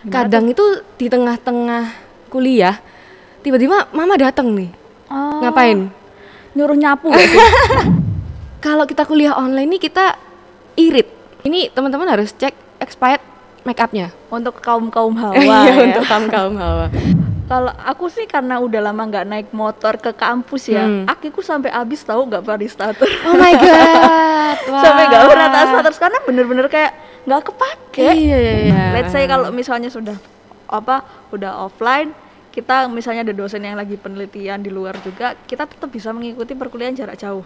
Kadang itu di tengah-tengah kuliah tiba-tiba mama datang nih. Ngapain? Nyuruh nyapu gak sih? Kalau kita kuliah online nih kita irit. Ini teman-teman harus cek expired make up-nya. Untuk kaum hawa Iya, ya. untuk kaum hawa. Kalau aku sih karena udah lama nggak naik motor ke kampus ya, akiku sampai habis tahu nggak pernah starter. Oh my god. Wah. Sampai nggak pernah starter karena bener-bener kayak nggak kepake. Iya. Let's say kalau misalnya sudah offline, kita misalnya ada dosen yang lagi penelitian di luar juga, kita tetap bisa mengikuti perkuliahan jarak jauh.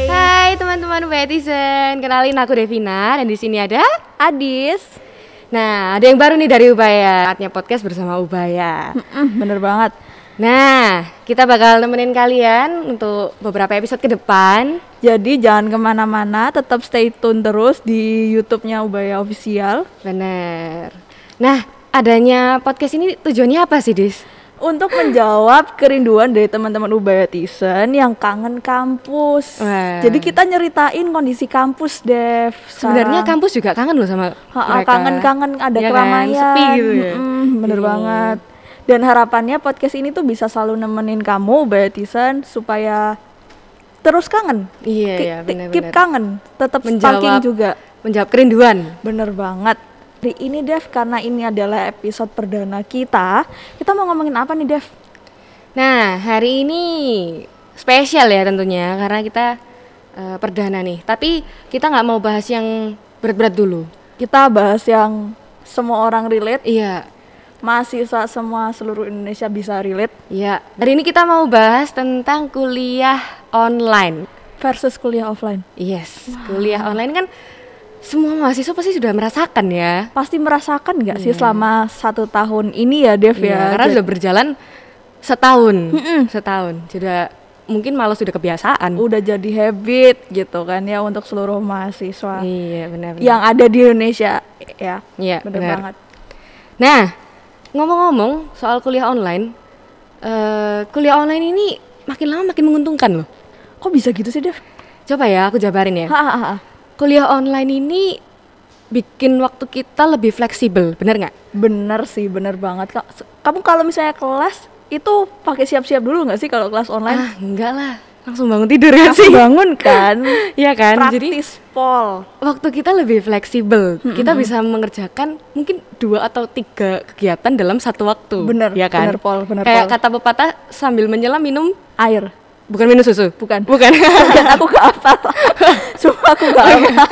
Hai teman-teman Ubaya-tizen, kenalin aku Devina dan di sini ada Adis. Nah, ada yang baru nih dari Ubaya, saatnya podcast bersama Ubaya. Bener banget. Nah, kita bakal nemenin kalian untuk beberapa episode ke depan. Jadi jangan kemana-mana, tetap stay tune terus di YouTube-nya Ubaya Official. Bener. Nah, adanya podcast ini tujuannya apa sih, Dis? Untuk menjawab kerinduan dari teman-teman Ubaya-tizen yang kangen kampus. Wah. Jadi kita nyeritain kondisi kampus, Dev. Sebenarnya kampus juga kangen loh sama mereka. Kangen ada ya keramaian. Kan? Sepi gitu ya. Bener banget. Dan harapannya podcast ini tuh bisa selalu nemenin kamu Ubaya-tizen supaya terus kangen. Iya, benar-benar. Keep kangen, tetap stalking juga. Menjawab kerinduan. Bener banget. Hari ini Dev, karena ini adalah episode perdana kita mau ngomongin apa nih Dev? Nah, hari ini spesial ya tentunya karena kita perdana nih. Tapi kita nggak mau bahas yang berat-berat dulu. Kita bahas yang semua orang relate. Iya. Mahasiswa semua seluruh Indonesia bisa relate. Iya. Hari ini kita mau bahas tentang kuliah online versus kuliah offline. Yes. Wow. Kuliah online kan semua mahasiswa pasti sudah merasakan ya. Pasti merasakan nggak sih selama 1 tahun ini ya Dev ya? Karena sudah berjalan setahun. Setahun. Sudah mungkin malah sudah kebiasaan. Udah jadi habit gitu kan ya untuk seluruh mahasiswa. Iya benar. Yang ada di Indonesia ya. Iya benar banget. Nah, ngomong-ngomong soal kuliah online, kuliah online ini makin lama makin menguntungkan loh. Kok bisa gitu sih Dev? Coba ya aku jabarin ya. Kuliah online ini bikin waktu kita lebih fleksibel, bener nggak? Bener sih, bener banget. Kamu kalau misalnya kelas itu pakai siap-siap dulu nggak sih kalau kelas online? Ah, enggak lah, langsung bangun tidur kan sih? Bangun kan? Iya kan? Praktis pol. Waktu kita lebih fleksibel, kita bisa mengerjakan mungkin 2 atau 3 kegiatan dalam satu waktu. Bener, ya kan? Bener Kayak pol. kata pepatah, sambil menyelam minum air. Bukan minum susu? Bukan. Dan aku gak hafal. Sumpah aku gak hafal.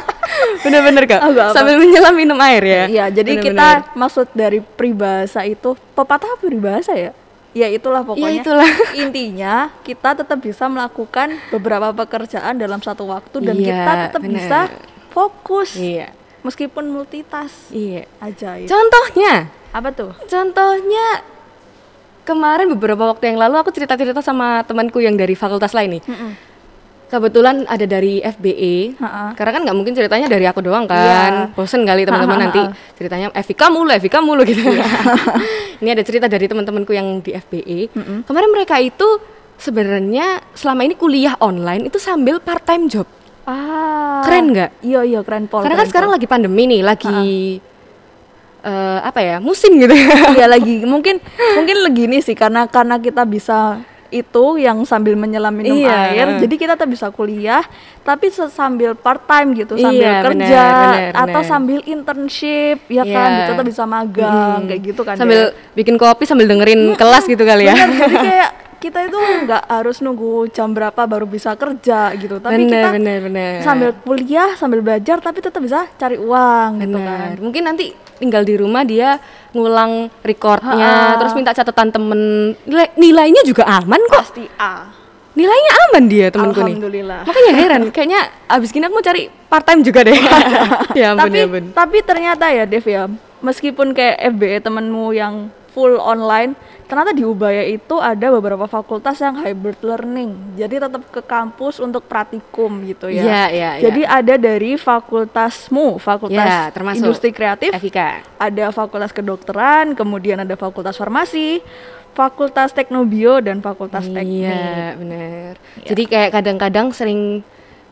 Bener-bener Kak? Sambil menyelam minum air ya? Iya, jadi kita maksud dari peribahasa itu, pepatah peribahasa ya? Ya itulah pokoknya. Ya itulah. Intinya kita tetap bisa melakukan beberapa pekerjaan dalam satu waktu dan kita tetap bisa fokus. Iya. Meskipun multitask. Iya. Ajaib. Contohnya? Apa tuh? Contohnya kemarin beberapa waktu yang lalu aku cerita-cerita sama temanku yang dari fakultas lain nih. Kebetulan ada dari FBE. Karena kan nggak mungkin ceritanya dari aku doang kan. Bosen kali teman-teman nanti ceritanya Evika mulu gitu. Ini ada cerita dari teman-temanku yang di FBE. Kemarin mereka itu sebenarnya selama ini kuliah online itu sambil part time job. Keren nggak? Iya keren pol. Karena kan sekarang lagi pandemi nih, lagi musim gitu. Iya lagi mungkin lagi ini sih karena kita bisa itu yang sambil menyelam minum air, jadi kita tuh bisa kuliah tapi sambil part time gitu, sambil kerja atau sambil internship ya kan, kita tuh bisa magang kayak gitu kan, sambil bikin kopi sambil dengerin kelas gitu kali ya. Jadi kayak kita itu nggak harus nunggu jam berapa baru bisa kerja gitu, tapi kita sambil kuliah sambil belajar tapi tetap bisa cari uang gitu kan. Mungkin nanti tinggal di rumah dia ngulang recordnya, terus minta catatan temen, nilainya juga aman kok. Pasti A. Nilainya aman dia temenku nih. Alhamdulillah. Makanya heran, kayaknya abis gini aku mau cari part time juga deh. Ya ampun. Tapi ternyata ya Dev ya, meskipun kayak FBE temenmu yang full online, ternyata di Ubaya itu ada beberapa fakultas yang hybrid learning. Jadi tetap ke kampus untuk praktikum gitu ya. Jadi ada dari fakultasmu, fakultas industri kreatif, Evika. Ada fakultas kedokteran, kemudian ada fakultas farmasi, fakultas teknobio dan fakultas teknik. Iya, benar. Jadi kayak kadang-kadang sering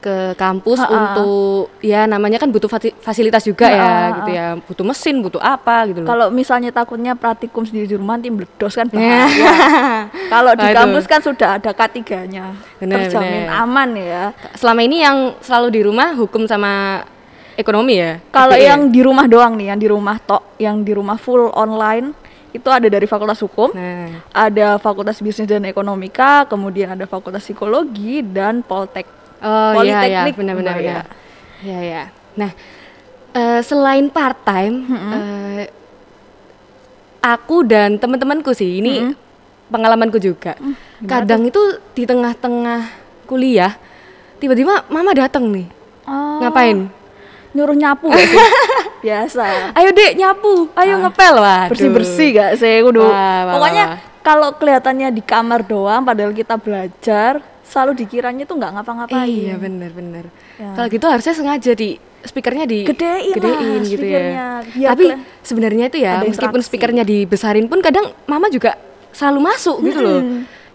ke kampus untuk ya namanya kan butuh fasilitas juga ya gitu ya, butuh mesin, butuh apa gitu loh. Kalau misalnya takutnya praktikum sendiri di rumah nanti meledos kan bahaya. Kalau di kampus kan sudah ada K3-nya, terjamin aman ya. Selama ini yang selalu di rumah hukum sama ekonomi ya. Kalau yang di rumah doang nih, yang di rumah yang di rumah full online itu ada dari Fakultas Hukum, ada Fakultas Bisnis dan Ekonomika, kemudian ada Fakultas Psikologi dan Politeknik. Benar-benar ya. Ya. Nah, selain part time, aku dan teman-temanku sih ini pengalamanku juga. Kadang itu di tengah-tengah kuliah tiba-tiba mama datang nih. Ngapain? Nyuruh nyapu gak sih? Biasa. Ayo dek nyapu, ayo ngepel. Bersih-bersih gak sih? Pokoknya kalau kelihatannya di kamar doang padahal kita belajar, selalu dikiranya tuh nggak ngapa-ngapain. Iya benar. Ya. Kalau gitu harusnya sengaja speakernya gedein gitu ya. Tapi sebenarnya itu ya meskipun speakernya dibesarin pun kadang mama juga selalu masuk gitu loh.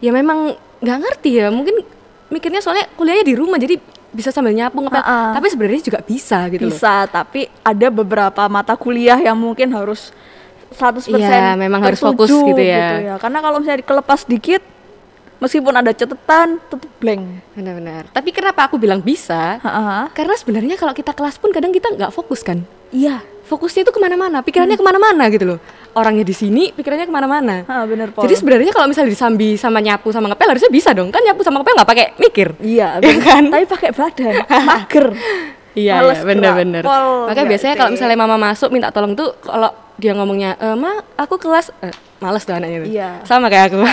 Ya memang nggak ngerti ya, mungkin mikirnya soalnya kuliahnya di rumah jadi bisa sambil nyapu ngepel, tapi sebenarnya juga bisa gitu loh. Bisa, tapi ada beberapa mata kuliah yang mungkin harus 100% memang harus fokus gitu ya. Karena kalau misalnya kelepas dikit, meskipun ada catatan, tetap blank. Benar-benar. Tapi kenapa aku bilang bisa? Karena sebenarnya kalau kita kelas pun kadang kita nggak fokus kan? Iya. Fokusnya itu kemana-mana, pikirannya kemana-mana gitu loh. Orangnya di sini, pikirannya kemana-mana. Bener, Paul. Jadi sebenarnya kalau misalnya disambi sama nyapu sama ngepel harusnya bisa dong. Kan nyapu sama ngepel nggak pakai mikir. Iya, kan? Tapi pakai badan, mager. Iya, bener-bener. Makanya biasanya kalau misalnya mama masuk minta tolong tuh, kalau dia ngomongnya, Ma, aku kelas, males tuh anaknya tuh. Iya. Sama kayak aku.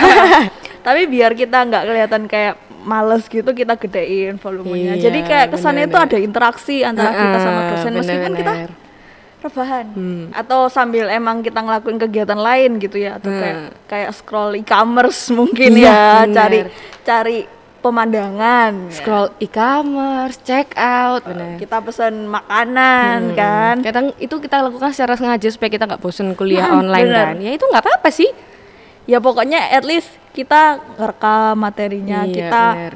Tapi biar kita nggak kelihatan kayak males gitu, kita gedein volumenya. Jadi kayak kesannya itu ada interaksi antara kita sama dosen, meskipun kita rebahan atau sambil emang kita ngelakuin kegiatan lain gitu ya, atau kayak scroll e-commerce mungkin cari pemandangan, scroll e-commerce, check out, kita pesan makanan kan. Kadang itu kita lakukan secara sengaja supaya kita nggak bosen kuliah online kan. Ya itu nggak apa-apa sih. Ya pokoknya at least kita ngerekam materinya, kita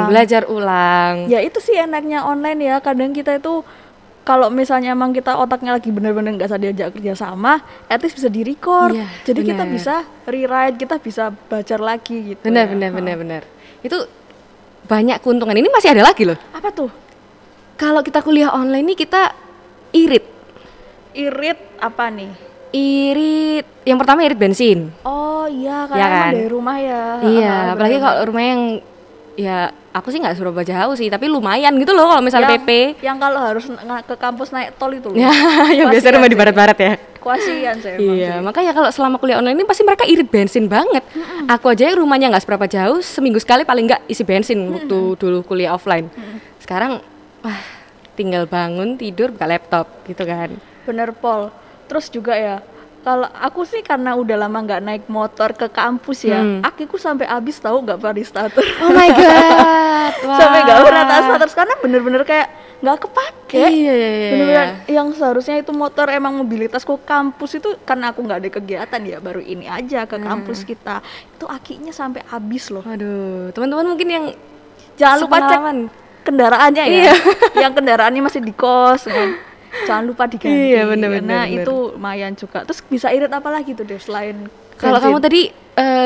belajar ulang. Ya itu sih enaknya online ya. Kadang kita itu kalau misalnya emang kita otaknya lagi bener-bener nggak bisa diajak kerja sama, at least bisa di-record. Jadi kita bisa rewrite, kita bisa belajar lagi gitu. Benar. Itu banyak keuntungan. Ini masih ada lagi loh. Apa tuh? Kalau kita kuliah online nih kita irit. Irit apa nih? Irit. Yang pertama irit bensin. Oh iya, karena kan? Dari rumah ya. Iya, apalagi kalau rumahnya yang ya aku sih nggak Surabaya jauh sih, tapi lumayan gitu loh kalau misalnya PP. Yang kalau harus ke kampus naik tol itu loh. Yang biasa rumah di barat-barat ya. Kasian saya. Iya, makanya kalau selama kuliah online ini pasti mereka irit bensin banget. Aku aja yang rumahnya nggak seberapa jauh, seminggu sekali paling nggak isi bensin waktu dulu kuliah offline. Sekarang tinggal bangun, tidur, buka laptop gitu kan. Bener, Pol. Terus juga ya, kalau aku sih karena udah lama nggak naik motor ke kampus ya, akiku sampai habis tahu nggak Varistator. Oh my god, sampai nggak pernah starter karena bener-bener kayak nggak kepake. Iya. Bener-bener yang seharusnya itu motor emang mobilitasku kampus itu karena aku nggak ada kegiatan ya, baru ini aja ke kampus kita itu akinya sampai habis loh. Aduh, teman-teman mungkin yang jangan lupa cek kendaraannya ya, yang kendaraannya masih di kos kan. Jangan lupa diganti. Iya, bener. Itu lumayan juga. Terus bisa irit apa lagi tuh deh selain kalau kamu tadi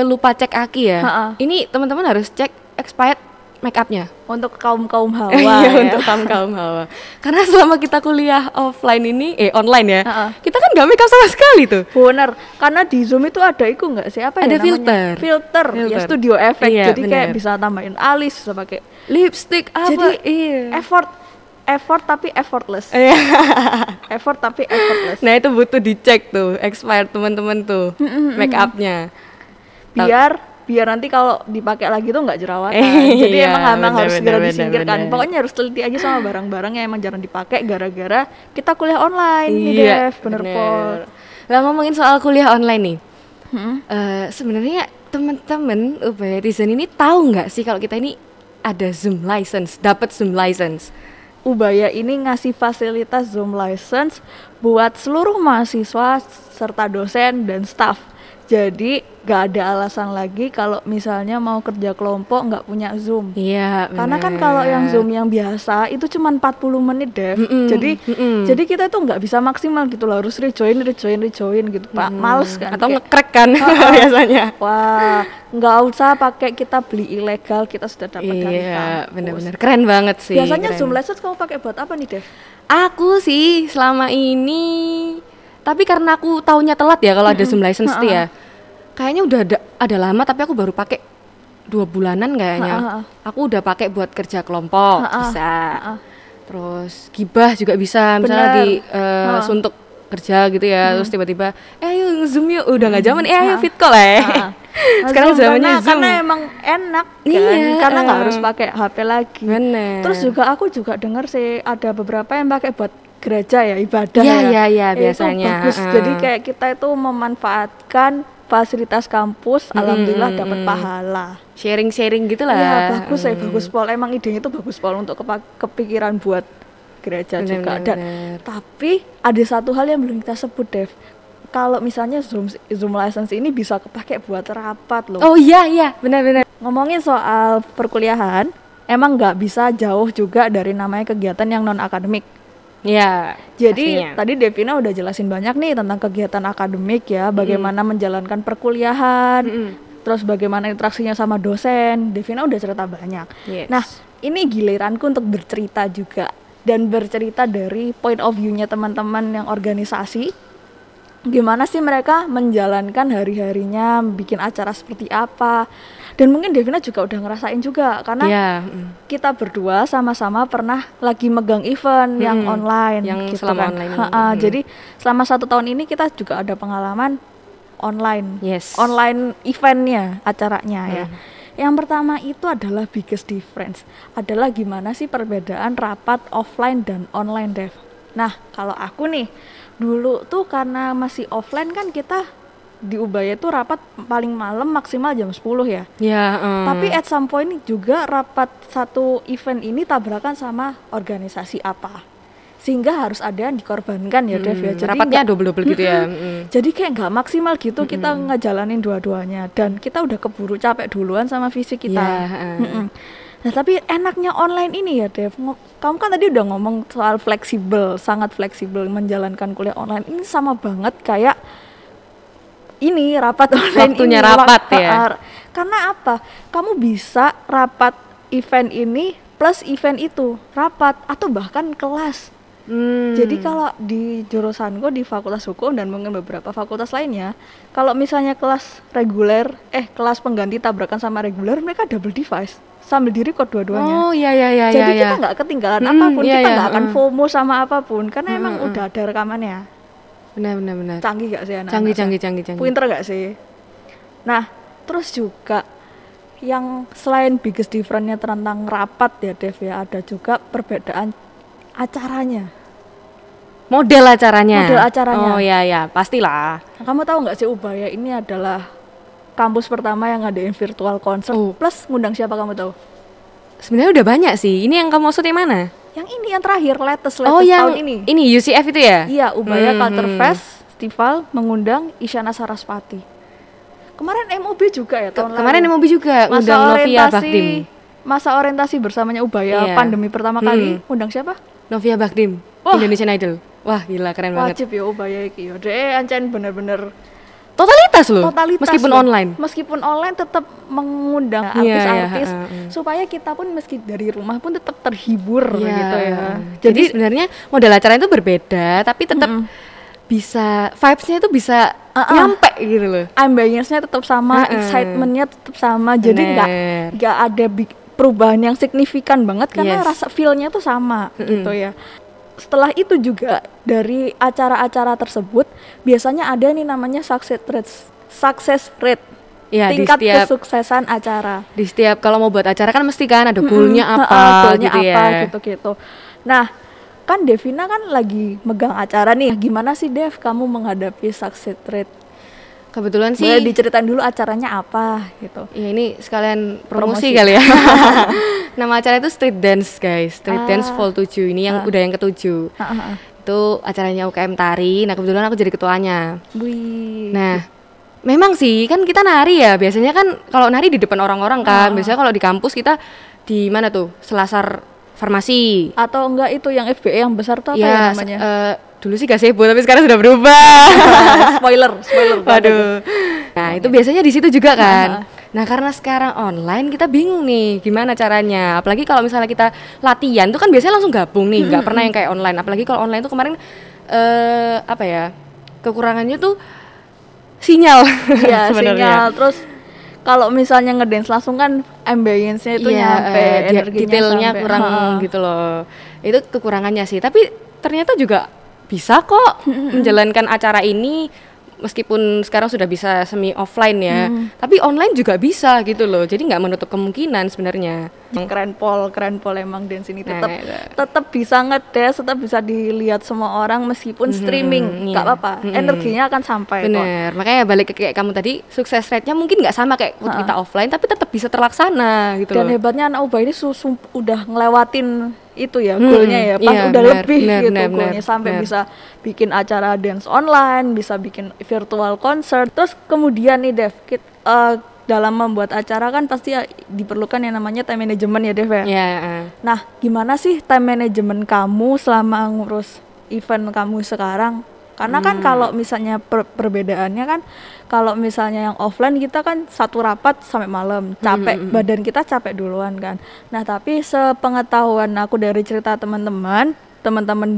lupa cek aki ya. Ini teman-teman harus cek expired make up-nya untuk kaum hawa. Iya, untuk kaum hawa. Karena selama kita kuliah offline ini online ya. Kita kan nggak make up sama sekali tuh. Bener. Karena di Zoom itu ada nggak sih apa ada ya namanya? Filter. Ya studio effect. Iya, jadi kayak bisa tambahin alis, bisa pakai lipstick apa. Jadi effort tapi effortless. Effort tapi effortless. Nah, itu butuh dicek tuh expired teman-teman tuh make up-nya. Biar nanti kalau dipakai lagi tuh nggak jerawatan. Jadi emang harus segera disingkirkan. Pokoknya harus teliti aja sama barang-barang yang emang jarang dipakai gara-gara kita kuliah online. Iya, bener Pol. Lah ngomongin soal kuliah online nih. Sebenarnya teman-teman Ubaya-tizen ini tahu nggak sih kalau kita ini ada Zoom license, dapat Zoom license. Ubaya ini ngasih fasilitas Zoom license buat seluruh mahasiswa serta dosen dan staff. Jadi gak ada alasan lagi kalau misalnya mau kerja kelompok nggak punya Zoom. Iya, Karena kan kalau yang Zoom yang biasa itu cuma 40 menit, Dev. Jadi kita tuh nggak bisa maksimal gitu loh, harus rejoin gitu. Pak, males kan. Atau nge-crack kan biasanya. Wah, nggak usah pakai kita beli ilegal, kita sudah dapat dari kampus. Iya, benar-benar keren banget sih. Biasanya keren. Zoom lessons kamu pakai buat apa nih, Dev? Aku sih selama ini, tapi karena aku taunya telat ya kalau ada Zoom license tuh ya. Kayaknya udah ada lama, tapi aku baru pakai 2 bulanan kayaknya. Aku udah pakai buat kerja kelompok, bisa. Terus gibah juga bisa, misalnya lagi suntuk kerja gitu ya, terus tiba-tiba ayo Zoom yuk, udah nggak zaman, ayo fit call sekarang zamannya Zoom. Karena emang enak kan, karena nggak harus pakai HP lagi. Bener. Terus juga aku juga dengar sih ada beberapa yang pakai buat gereja ya, ibadah ya biasanya. Itu bagus. Jadi kayak kita itu memanfaatkan fasilitas kampus, alhamdulillah dapat pahala. Sharing gitu lah. Iya, bagus bagus Pol. Emang idenya itu bagus Pol untuk kepikiran buat gereja juga. Dan tapi ada satu hal yang belum kita sebut, Dev. Kalau misalnya Zoom license ini bisa kepake buat rapat loh. Oh iya, benar-benar. Ngomongin soal perkuliahan, emang nggak bisa jauh juga dari namanya kegiatan yang non akademik. Ya. Jadi pastinya. tadi Devina udah jelasin banyak nih tentang kegiatan akademik ya, bagaimana menjalankan perkuliahan, terus bagaimana interaksinya sama dosen. Devina udah cerita banyak. Yes. Nah, ini giliranku untuk bercerita juga dan bercerita dari point of view-nya teman-teman yang organisasi. Gimana sih mereka menjalankan hari-harinya, bikin acara seperti apa. Dan mungkin Devina juga udah ngerasain juga karena kita berdua sama-sama pernah lagi megang event yang online yang gitu selama kan. online Jadi selama 1 tahun ini kita juga ada pengalaman online. Yes. Online eventnya, acaranya ya. Yang pertama itu adalah biggest difference. Adalah gimana sih perbedaan rapat offline dan online, Dev. Nah, kalau aku nih dulu tuh karena masih offline kan kita di Ubaya itu rapat paling malam maksimal jam 10 ya. Tapi at some point juga rapat satu event ini tabrakan sama organisasi apa. Sehingga harus ada yang dikorbankan ya, Dev ya. Jadi rapatnya double-double gitu ya. Jadi kayak nggak maksimal gitu kita ngejalanin dua-duanya. Dan kita udah keburu capek duluan sama fisik kita. Nah, tapi enaknya online ini ya, Dev. Kamu kan tadi udah ngomong soal fleksibel, sangat fleksibel menjalankan kuliah online. Ini sama banget kayak ini rapat online. Waktunya rapat ya. Karena apa? Kamu bisa rapat event ini plus event itu, rapat atau bahkan kelas. Jadi kalau di jurusanku di Fakultas Hukum dan mungkin beberapa fakultas lainnya, kalau misalnya kelas reguler, kelas pengganti tabrakan sama reguler, mereka double device sambil di-record dua-duanya. Oh iya. Jadi kita nggak ketinggalan apapun, kita nggak akan FOMO sama apapun, karena emang udah ada rekamannya. Benar. Canggih gak sih anak? Canggih. Pinter gak sih? Nah, terus juga yang selain biggest difference-nya tentang rapat ya, Dev ya, ada juga perbedaan acaranya. Model acaranya. Oh iya, pastilah. Nah, kamu tahu nggak sih Ubaya ini adalah kampus pertama yang ngadain virtual concert. Plus ngundang siapa kamu tahu? Sebenarnya udah banyak sih. Ini yang kamu maksud yang mana? Yang ini yang terakhir, latest yang tahun ini. Ini UCF itu ya? Iya, Ubaya Culture Festival mengundang Isyana Sarasvati. Kemarin MOB juga ya tahun lalu. Kemarin MOB juga ngundang Novia Bagdim. Masa orientasi bersamanya Ubaya pandemi pertama kali, undang siapa? Novia Bagdim, Indonesian Idol. Wah, gila keren banget. Wajib ya Ubaya iki. Deh ancen bener-bener totalitas meskipun loh. Meskipun online tetap mengundang artis-artis supaya kita pun meski dari rumah pun tetap terhibur gitu ya. Jadi sebenarnya model acara itu berbeda tapi tetap bisa vibes-nya itu bisa nyampe gitu loh. Ambience-nya tetap sama, excitement-nya tetap sama. Jadi nggak ada perubahan yang signifikan banget karena rasa feel-nya tuh sama gitu ya. Setelah itu juga dari acara-acara tersebut biasanya ada nih namanya success rate. Ya, tingkat kesuksesan acara. Di setiap kalau mau buat acara kan mesti kan ada goalnya apa gitu. Nah, kan Devina kan lagi megang acara nih. Gimana sih Dev kamu menghadapi success rate? Kebetulan sih boleh diceritain dulu acaranya apa gitu. Ya ini sekalian promosi kali ya. Nama acara itu Street Dance guys, Street Dance Vol 7 ini yang udah yang ke-7. Itu acaranya UKM Tari. Nah kebetulan aku jadi ketuanya. Wih. Nah Memang sih, kan kita nari ya, biasanya kan kalau nari di depan orang-orang kan. Biasanya kalau di kampus kita di mana tuh? Selasar Farmasi. Atau enggak itu yang FBE yang besar tuh apa ya namanya? Dulu sih gazebo tapi sekarang sudah berubah. spoiler. Waduh. Nah, itu biasanya di situ juga kan. Nah, karena sekarang online kita bingung nih gimana caranya. Apalagi kalau misalnya kita latihan tuh kan biasanya langsung gabung nih, nggak pernah yang kayak online. Apalagi kalau online tuh kemarin apa ya? Kekurangannya tuh sinyal. Iya, sinyal. Terus kalau misalnya ngedance langsung kan ambience-nya itu nyampe, energinya detailnya sampai, kurang gitu loh. Itu kekurangannya sih. Tapi ternyata juga bisa kok menjalankan acara ini meskipun sekarang sudah bisa semi offline ya. Tapi online juga bisa gitu loh. Jadi nggak menutup kemungkinan sebenarnya. Keren pol emang dance ini tetap bisa ngedance, tetap bisa dilihat semua orang meskipun streaming, nggak apa-apa, energinya akan sampai. Bener, makanya balik ke kayak kamu tadi, sukses rate-nya mungkin nggak sama kayak waktu kita offline, tapi tetap bisa terlaksana gitu. Dan hebatnya anak Uba ini udah ngelewatin itu ya goalnya ya, pas udah lebih gitu goalnya sampai bisa bikin acara dance online, bisa bikin virtual concert. Terus kemudian nih Dev, dalam membuat acara kan pasti diperlukan yang namanya time management ya Dev ya. Nah, gimana sih time management kamu selama ngurus event kamu sekarang? Karena kan kalau misalnya perbedaannya kan, kalau misalnya yang offline kita kan satu rapat sampai malam, capek, badan kita capek duluan kan. Nah, tapi sepengetahuan aku dari cerita teman-teman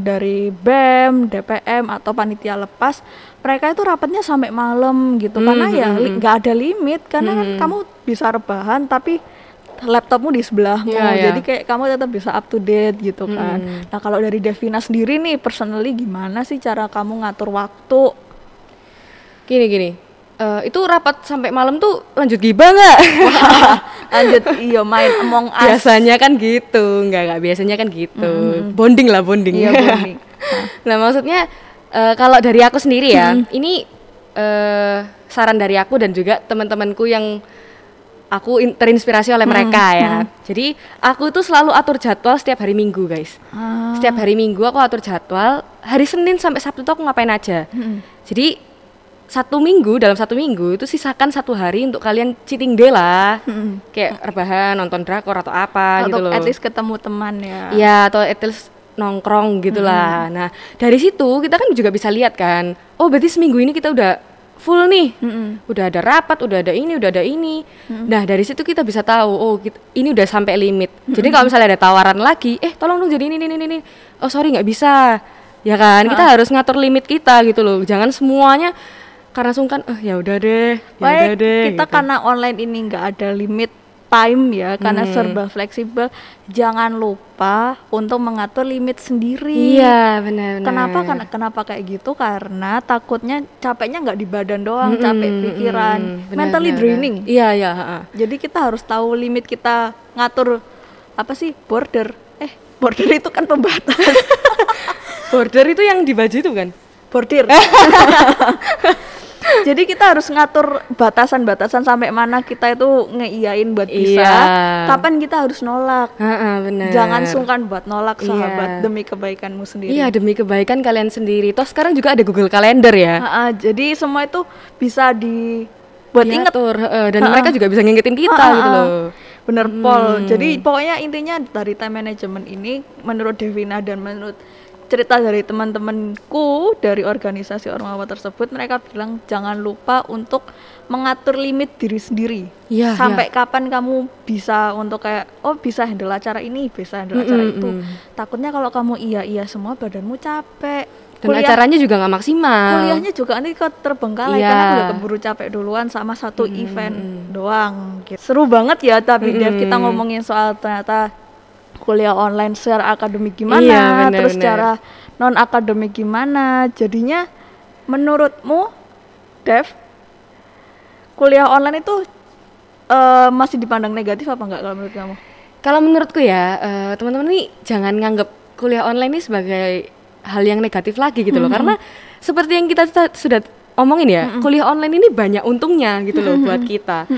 dari BEM, DPM atau panitia lepas, mereka itu rapatnya sampai malam gitu, karena ya nggak ada limit, karena kan kamu bisa rebahan tapi laptopmu di sebelahmu, jadi kayak kamu tetap bisa up to date gitu kan. Nah, kalau dari Devina sendiri nih, personally gimana sih cara kamu ngatur waktu? Gini, itu rapat sampai malam tuh lanjut gibah nggak? Lanjut main Among Us. Biasanya kan gitu, nggak biasanya kan gitu. Bonding. Iya, bonding. Nah, maksudnya kalau dari aku sendiri ya, ini saran dari aku dan juga teman-temanku yang aku terinspirasi oleh mereka ya. Jadi aku tuh selalu atur jadwal setiap hari Minggu guys. Setiap hari Minggu aku atur jadwal. Hari Senin sampai Sabtu tuh aku ngapain aja. Jadi dalam satu minggu itu sisakan satu hari untuk kalian cheating day lah. Kayak rebahan, nonton drakor atau apa gitu loh. Atau at least ketemu teman ya. Iya, atau at least nongkrong gitulah. Nah, dari situ kita kan juga bisa lihat kan, oh berarti seminggu ini kita udah full nih, udah ada rapat, udah ada ini. Nah, dari situ kita bisa tahu, oh ini udah sampai limit. Jadi kalau misalnya ada tawaran lagi, tolong dong jadi ini. Oh sorry nggak bisa, ya kan? Kita harus ngatur limit kita gitu loh. Jangan semuanya karena sungkan, ya udah deh. Kita gitu. Karena online ini nggak ada limit time ya, karena serba fleksibel. Jangan lupa untuk mengatur limit sendiri. Iya, benar. Kenapa kayak gitu? Karena takutnya capeknya nggak di badan doang, capek pikiran, mentally draining. Iya. Jadi kita harus tahu limit kita, ngatur apa sih border. Border itu kan pembatas. Border itu yang di baju itu kan? Bordir. Jadi kita harus ngatur batasan-batasan sampai mana kita itu ngeiyain buat bisa, kapan kita harus nolak. Bener. Jangan sungkan buat nolak sahabat, demi kebaikanmu sendiri. Iya, demi kebaikan kalian sendiri. Toh sekarang juga ada Google Calendar ya. Jadi semua itu bisa dibuat inget. Dan mereka juga bisa ngingetin kita gitu loh. Bener Pol. Jadi pokoknya intinya dari time management ini menurut Devina dan menurut cerita dari teman-temanku dari organisasi Ormawa tersebut, mereka bilang jangan lupa untuk mengatur limit diri sendiri. Sampai kapan kamu bisa untuk kayak bisa handle acara ini, bisa handle acara itu. Takutnya kalau kamu iya semua badanmu capek. Dan acaranya juga nggak maksimal. Kuliahnya juga nanti terbengkalai karena udah keburu capek duluan sama satu event doang. Gitu. Seru banget ya, tapi Dev, kita ngomongin soal ternyata kuliah online secara akademik gimana, terus secara non akademik gimana. Jadinya menurutmu, Dev, kuliah online itu masih dipandang negatif apa enggak kalau menurut kamu? Kalau menurutku ya, teman-teman nih jangan nganggap kuliah online ini sebagai hal yang negatif lagi gitu loh, karena seperti yang kita sudah omongin ya, kuliah online ini banyak untungnya gitu loh buat kita.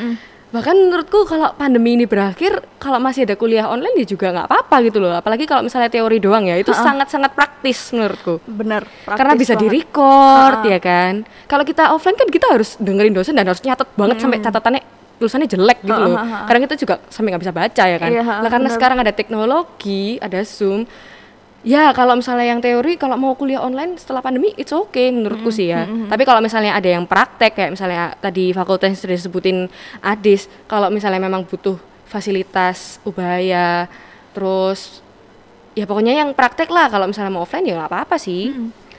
Bahkan menurutku kalau pandemi ini berakhir, kalau masih ada kuliah online ya juga nggak apa-apa gitu loh. Apalagi kalau misalnya teori doang ya, itu sangat-sangat praktis menurutku. Bener, praktis karena bisa di-record ya kan. Kalau kita offline kan kita harus dengerin dosen dan harus nyatet banget sampai catatannya tulisannya jelek gitu loh. Karena kita juga sampai nggak bisa baca ya kan. Nah, karena sekarang ada teknologi, ada Zoom. Ya kalau misalnya yang teori kalau mau kuliah online setelah pandemi it's okay menurutku sih ya. Tapi kalau misalnya ada yang praktek kayak misalnya tadi fakultas yang sudah disebutin Adis, kalau misalnya memang butuh fasilitas ubahaya, terus ya pokoknya yang praktek lah. Kalau misalnya mau offline ya nggak apa-apa sih.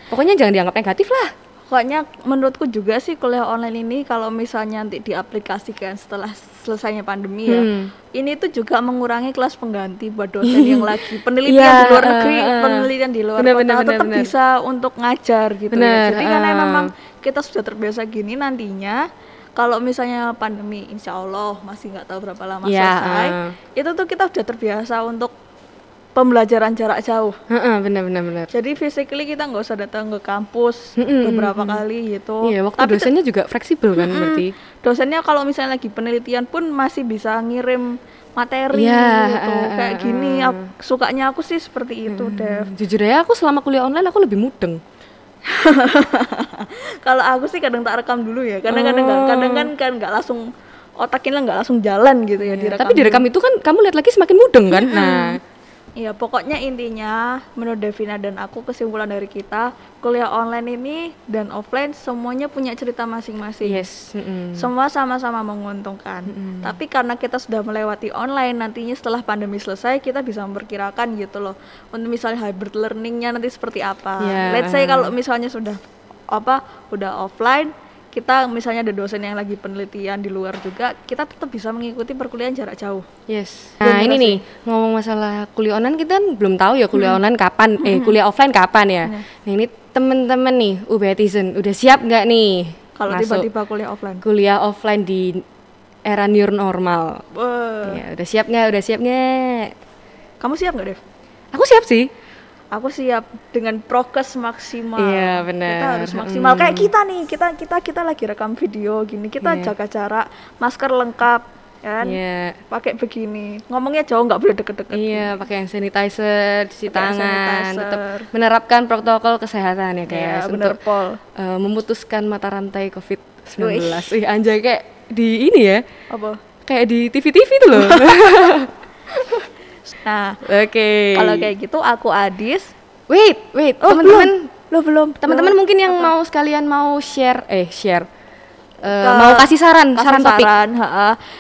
Pokoknya jangan dianggap negatif lah. Pokoknya menurutku juga sih kuliah online ini kalau misalnya nanti diaplikasikan setelah selesainya pandemi ya, ini tuh juga mengurangi kelas pengganti buat dosen yang lagi penelitian di luar negeri, penelitian di luar kota, tetap bisa untuk ngajar gitu ya. Jadi karena memang kita sudah terbiasa gini, nantinya kalau misalnya pandemi insya Allah masih nggak tahu berapa lama selesai, itu tuh kita sudah terbiasa untuk pembelajaran jarak jauh. Benar. Jadi physically kita nggak usah datang ke kampus beberapa kali gitu. Iya, waktu dosennya juga fleksibel kan berarti. Dosennya kalau misalnya lagi penelitian pun masih bisa ngirim materi gitu. Kayak gini, sukanya aku sih seperti itu, Dev. Jujur ya, aku selama kuliah online aku lebih mudeng. Kalau aku sih kadang tak rekam dulu ya. Kadang kan nggak langsung otaknya nggak langsung jalan gitu ya direkam. Tapi direkam itu kan kamu lihat lagi semakin mudeng kan. Nah, iya, pokoknya intinya menurut Devina dan aku, kesimpulan dari kita, kuliah online ini dan offline semuanya punya cerita masing-masing. Yes. Semua sama-sama menguntungkan. Tapi karena kita sudah melewati online, nantinya setelah pandemi selesai kita bisa memperkirakan gitu loh. Untuk misalnya hybrid learningnya nanti seperti apa. Let's say kalau misalnya sudah offline, kita misalnya ada dosen yang lagi penelitian di luar juga, kita tetap bisa mengikuti perkuliahan jarak jauh. Yes. Nah ini nih, ngomong masalah kuliah online, kita kan belum tahu ya kuliah online kapan, kuliah offline kapan ya. Nah ini temen-temen nih, UBetizen, udah siap nggak nih? Kalau tiba-tiba kuliah offline? Kuliah offline di era new normal. Ya, udah siap nggak? Kamu siap nggak, Dev? Aku siap sih. Aku siap dengan prokes maksimal. Iya benar. Kita harus maksimal. Kayak kita nih, kita lagi rekam video gini, kita jaga jarak, masker lengkap, kan? Pakai begini. Ngomongnya jauh, nggak boleh deket-deket. Iya, pakai hand sanitizer, cuci tangan, tetap menerapkan protokol kesehatan ya guys. Untuk memutuskan mata rantai COVID-19. Wih, anjay kayak di ini ya. Apa? Kayak di TV-TV tuh loh. Nah, kalau kayak gitu aku Adis. Wait, teman-teman. Belum. Teman-teman mungkin yang mau sekalian mau share, mau kasih saran topik.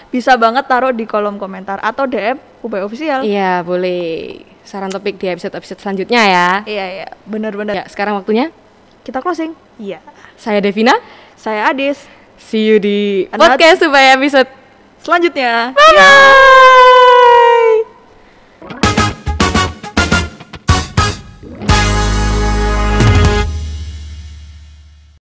Bisa banget taruh di kolom komentar atau DM UB Official. Iya, boleh. Saran topik di episode selanjutnya ya. Iya, benar-benar. Ya, sekarang waktunya kita closing. Iya. Saya Devina. Saya Adis. See you di podcast supaya episode selanjutnya. Bye.